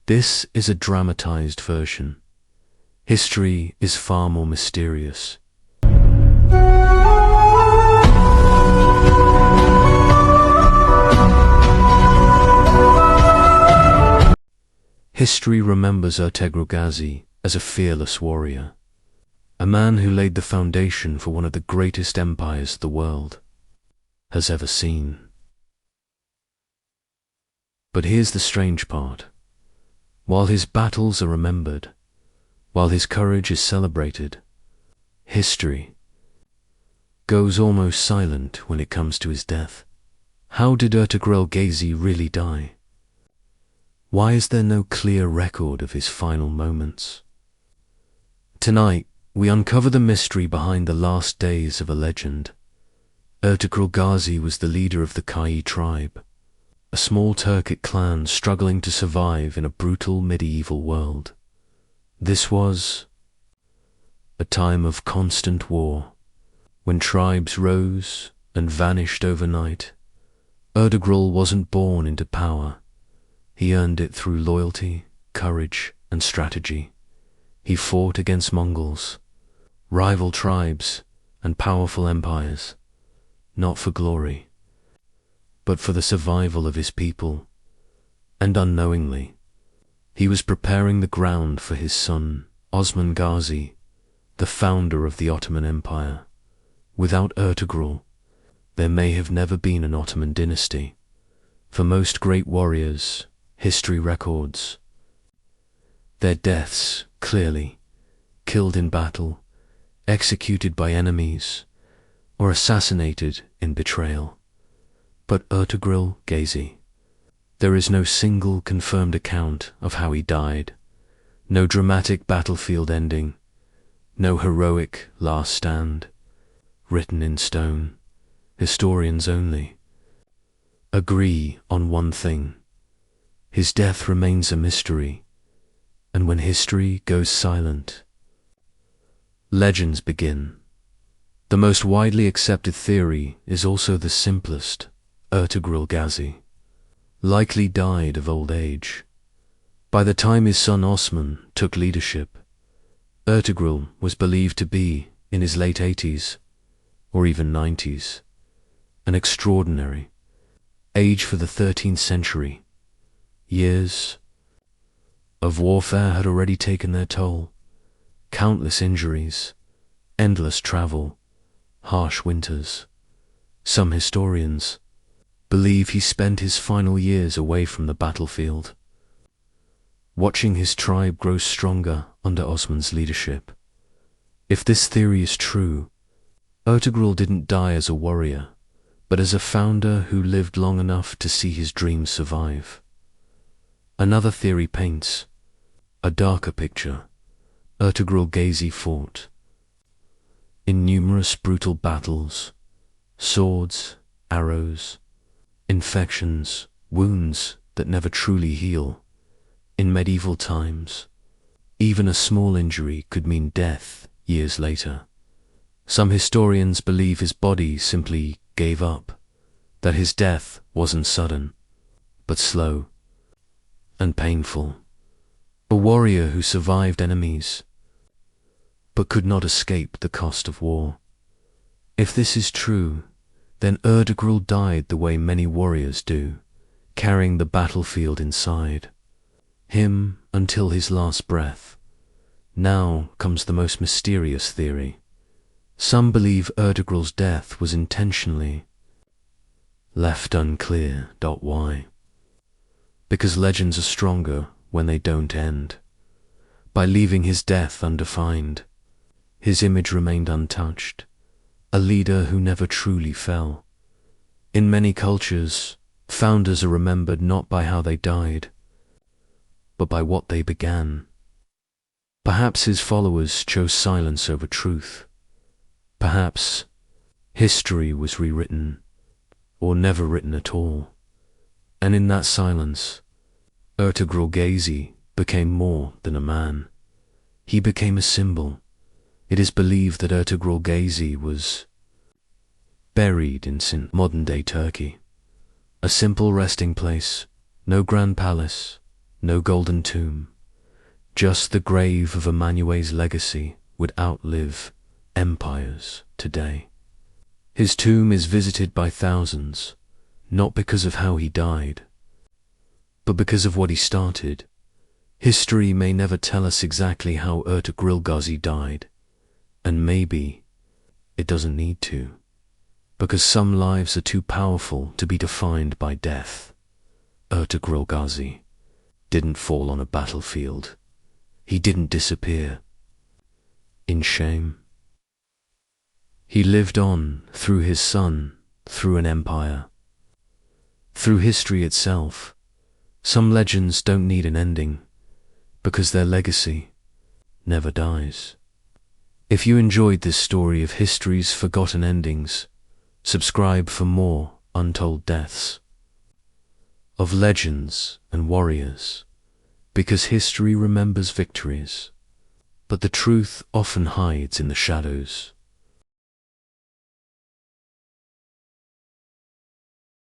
This is a dramatized version. History is far more mysterious. History remembers Ertugrul Ghazi as a fearless warrior, a man who laid the foundation for one of the greatest empires the world has ever seen. But here's the strange part. While his battles are remembered, while his courage is celebrated, history goes almost silent when it comes to his death. How did Ertugrul Ghazi really die? Why is there no clear record of his final moments? Tonight, we uncover the mystery behind the last days of a legend. Ertugrul Ghazi was the leader of the Kai tribe, a small Turkic clan struggling to survive in a brutal medieval world. This was a time of constant war, when tribes rose and vanished overnight. Ertugrul wasn't born into power. He earned it through loyalty, courage, and strategy. He fought against Mongols, rival tribes, and powerful empires, not for glory, but for the survival of his people. And unknowingly, he was preparing the ground for his son, Osman Ghazi, the founder of the Ottoman Empire. Without Ertugrul, there may have never been an Ottoman dynasty. For most great warriors, history records their deaths clearly, killed in battle, executed by enemies, or assassinated in betrayal. But Ertugrul Ghazi, there is no single confirmed account of how he died, no dramatic battlefield ending, no heroic last stand, written in stone. Historians only agree on one thing: his death remains a mystery, and when history goes silent, legends begin. The most widely accepted theory is also the simplest. Ertugrul Ghazi likely died of old age. By the time his son Osman took leadership, Ertugrul was believed to be in his late 80s or even 90s, an extraordinary age for the 13th century. Years of warfare had already taken their toll. Countless injuries, endless travel, harsh winters. Some historians believe he spent his final years away from the battlefield, watching his tribe grow stronger under Osman's leadership. If this theory is true, Ertugrul didn't die as a warrior, but as a founder who lived long enough to see his dreams survive. Another theory paints a darker picture. Ertugrul Ghazi fought in numerous brutal battles, swords, arrows, infections, wounds that never truly heal. In medieval times, even a small injury could mean death years later. Some historians believe his body simply gave up, that his death wasn't sudden, but slow and painful. A warrior who survived enemies, but could not escape the cost of war. If this is true, then Ertugrul died the way many warriors do, carrying the battlefield inside him until his last breath. Now comes the most mysterious theory. Some believe Ertugrul's death was intentionally left unclear. Why? Because legends are stronger when they don't end. By leaving his death undefined, his image remained untouched, a leader who never truly fell. In many cultures, founders are remembered not by how they died, but by what they began. Perhaps his followers chose silence over truth. Perhaps history was rewritten, or never written at all. And in that silence, Ertugrul Ghazi became more than a man. He became a symbol. It is believed that Ertugrul Ghazi was buried in modern-day Turkey. A simple resting place, no grand palace, no golden tomb, just the grave of Emmanuel's legacy would outlive empires today. His tomb is visited by thousands, not because of how he died, but because of what he started. History may never tell us exactly how Ertugrul Ghazi died, and maybe it doesn't need to, because some lives are too powerful to be defined by death. Ertugrul Ghazi didn't fall on a battlefield. He didn't disappear in shame. He lived on through his son, through an empire, through history itself. Some legends don't need an ending, because their legacy never dies. If you enjoyed this story of history's forgotten endings, subscribe for more untold deaths of legends and warriors, because history remembers victories, but the truth often hides in the shadows.